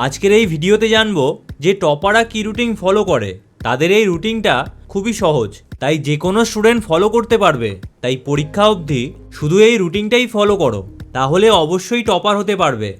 আজকের এই ভিডিওতে জানবো যে টপাররা কি রুটিন ফলো করে। তাদের এই রুটিনটা খুবই সহজ, তাই যে কোনো স্টুডেন্ট ফলো করতে পারবে। তাই পরীক্ষা অবধি শুধু এই রুটিনটাই ফলো করো, তাহলে অবশ্যই টপার হতে পারবে।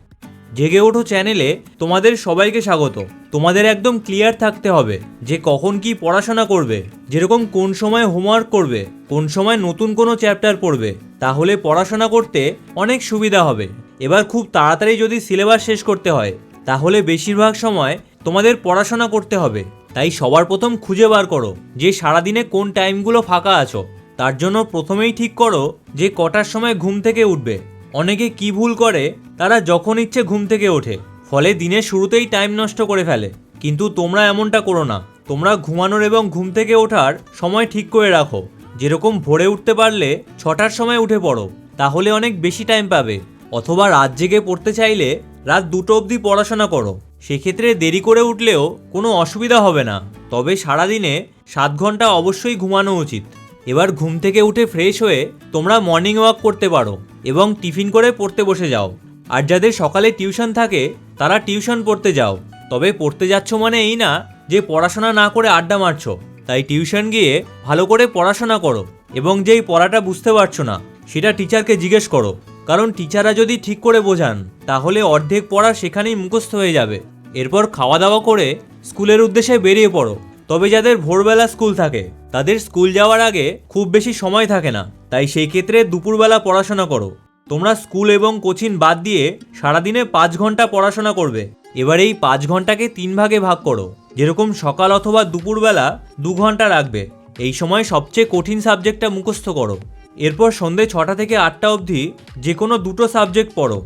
জেগে ওঠো চ্যানেলে তোমাদের সবাইকে স্বাগত। তোমাদের একদম ক্লিয়ার থাকতে হবে যে কখন কি পড়াশোনা করবে, যেরকম কোন সময় হোমওয়ার্ক করবে, কোন সময় নতুন কোনো চ্যাপ্টার পড়বে, তাহলে পড়াশোনা করতে অনেক সুবিধা হবে। এবার খুব তাড়াতাড়ি যদি সিলেবাস শেষ করতে হয়, তাহলে বেশিরভাগ সময় তোমাদের পড়াশোনা করতে হবে। তাই সবার প্রথম খুঁজে বার করো যে সারাদিনে কোন টাইমগুলো ফাঁকা আছো। তার জন্য প্রথমেই ঠিক করো যে কটার সময় ঘুম থেকে উঠবে। অনেকে কি ভুল করে, তারা যখন ইচ্ছে ঘুম থেকে ওঠে, ফলে দিনের শুরুতেই টাইম নষ্ট করে ফেলে। কিন্তু তোমরা এমনটা করো না। তোমরা ঘুমানোর এবং ঘুম থেকে ওঠার সময় ঠিক করে রাখো। যেরকম ভোরে উঠতে পারলে 6টার সময় উঠে পড়ো, তাহলে অনেক বেশি টাইম পাবে। অথবা রাত জেগে পড়তে চাইলে রাত 2টো অবধি পড়াশোনা করো, সেক্ষেত্রে দেরি করে উঠলেও কোনো অসুবিধা হবে না। তবে সারাদিনে 7 ঘন্টা অবশ্যই ঘুমানো উচিত। এবার ঘুম থেকে উঠে ফ্রেশ হয়ে তোমরা মর্নিং ওয়াক করতে পারো এবং টিফিন করে পড়তে বসে যাও। আর যাদের সকালে টিউশন থাকে তারা টিউশন পড়তে যাও। তবে পড়তে যাচ্ছ মানে এই না যে পড়াশোনা না করে আড্ডা মারছো। তাই টিউশন গিয়ে ভালো করে পড়াশোনা করো এবং যেই পড়াটা বুঝতে পারছো না সেটা টিচারকে জিজ্ঞেস করো। কারণ টিচাররা যদি ঠিক করে বোঝান তাহলে অর্ধেক পড়া সেখানেই মুখস্থ হয়ে যাবে। এরপর খাওয়া দাওয়া করে স্কুলের উদ্দেশ্যে বেরিয়ে পড়ো। তবে যাদের ভোরবেলা স্কুল থাকে তাদের স্কুল যাওয়ার আগে খুব বেশি সময় থাকে না, তাই সেই ক্ষেত্রে দুপুরবেলা পড়াশোনা করো। তোমরা স্কুল এবং কোচিং বাদ দিয়ে সারাদিনে 5 ঘন্টা পড়াশোনা করবে। এবার এই 5 ঘন্টাকে 3 ভাগে ভাগ করো। যেরকম সকাল অথবা দুপুরবেলা 2 ঘন্টা রাখবে। এই সময় সবচেয়ে কঠিন সাবজেক্টটা মুখস্থ করো। এরপর সন্ধে 6টা থেকে 8টা অবধি যে কোনো 2টো সাবজেক্ট পড়ো।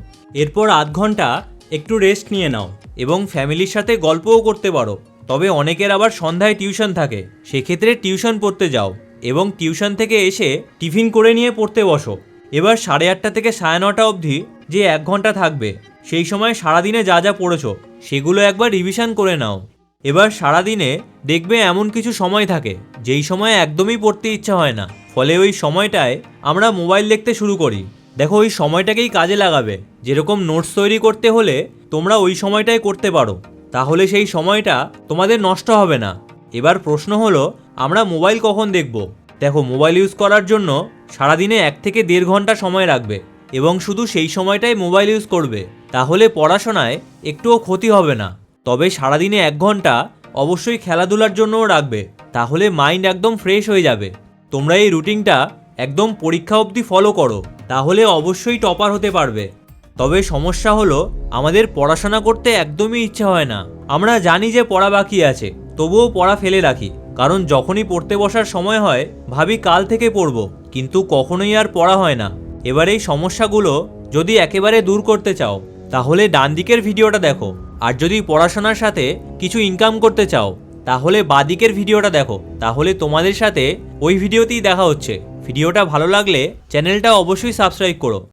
এরপর আধ ঘন্টা একটু রেস্ট নিয়ে নাও এবং ফ্যামিলির সাথে গল্পও করতে পারো। তবে অনেকের আবার সন্ধ্যায় টিউশন থাকে, সেক্ষেত্রে টিউশন পড়তে যাও এবং টিউশন থেকে এসে টিফিন করে নিয়ে পড়তে বসো। এবার 8:30 থেকে 9:30 অবধি যে 1 ঘন্টা থাকবে, সেই সময় সারাদিনে যা যা পড়েছো সেগুলো একবার রিভিশন করে নাও। এবার সারাদিনে দেখবে এমন কিছু সময় থাকে যেই সময় একদমই পড়তে ইচ্ছা হয় না, ফলে ওই সময়টায় আমরা মোবাইল দেখতে শুরু করি। দেখো, ওই সময়টাকেই কাজে লাগাবে। যেরকম নোটস তৈরি করতে হলে তোমরা ওই সময়টাই করতে পারো, তাহলে সেই সময়টা তোমাদের নষ্ট হবে না। এবার প্রশ্ন হলো, আমরা মোবাইল কখন দেখব? দেখো, মোবাইল ইউজ করার জন্য সারাদিনে 1 থেকে 1.5 ঘন্টা সময় রাখবে এবং শুধু সেই সময়টাই মোবাইল ইউজ করবে, তাহলে পড়াশোনায় একটুও ক্ষতি হবে না। তবে সারাদিনে 1 ঘন্টা অবশ্যই খেলাধুলার জন্যও রাখবে, তাহলে মাইন্ড একদম ফ্রেশ হয়ে যাবে। তোমরা এই রুটিনটা একদম পরীক্ষা অবধি ফলো করো, তাহলে অবশ্যই টপার হতে পারবে। তবে সমস্যা হলো, আমাদের পড়াশোনা করতে একদমই ইচ্ছা হয় না। আমরা জানি যে পড়া বাকি আছে, তবুও পড়া ফেলে রাখি। কারণ যখনই পড়তে বসার সময় হয় ভাবি কাল থেকে পড়ব, কিন্তু কখনোই আর পড়া হয় না। এবার এই সমস্যাগুলো যদি একেবারে দূর করতে চাও, তাহলে ডান দিকের ভিডিওটা দেখো। আর যদি পড়াশোনার সাথে কিছু ইনকাম করতে চাও, তাহলে বাঁ দিকের ভিডিওটা দেখো। তাহলে তোমাদের সাথে ওই ভিডিওতেই দেখা হচ্ছে। ভিডিওটা ভালো লাগলে চ্যানেলটা অবশ্যই সাবস্ক্রাইব করো।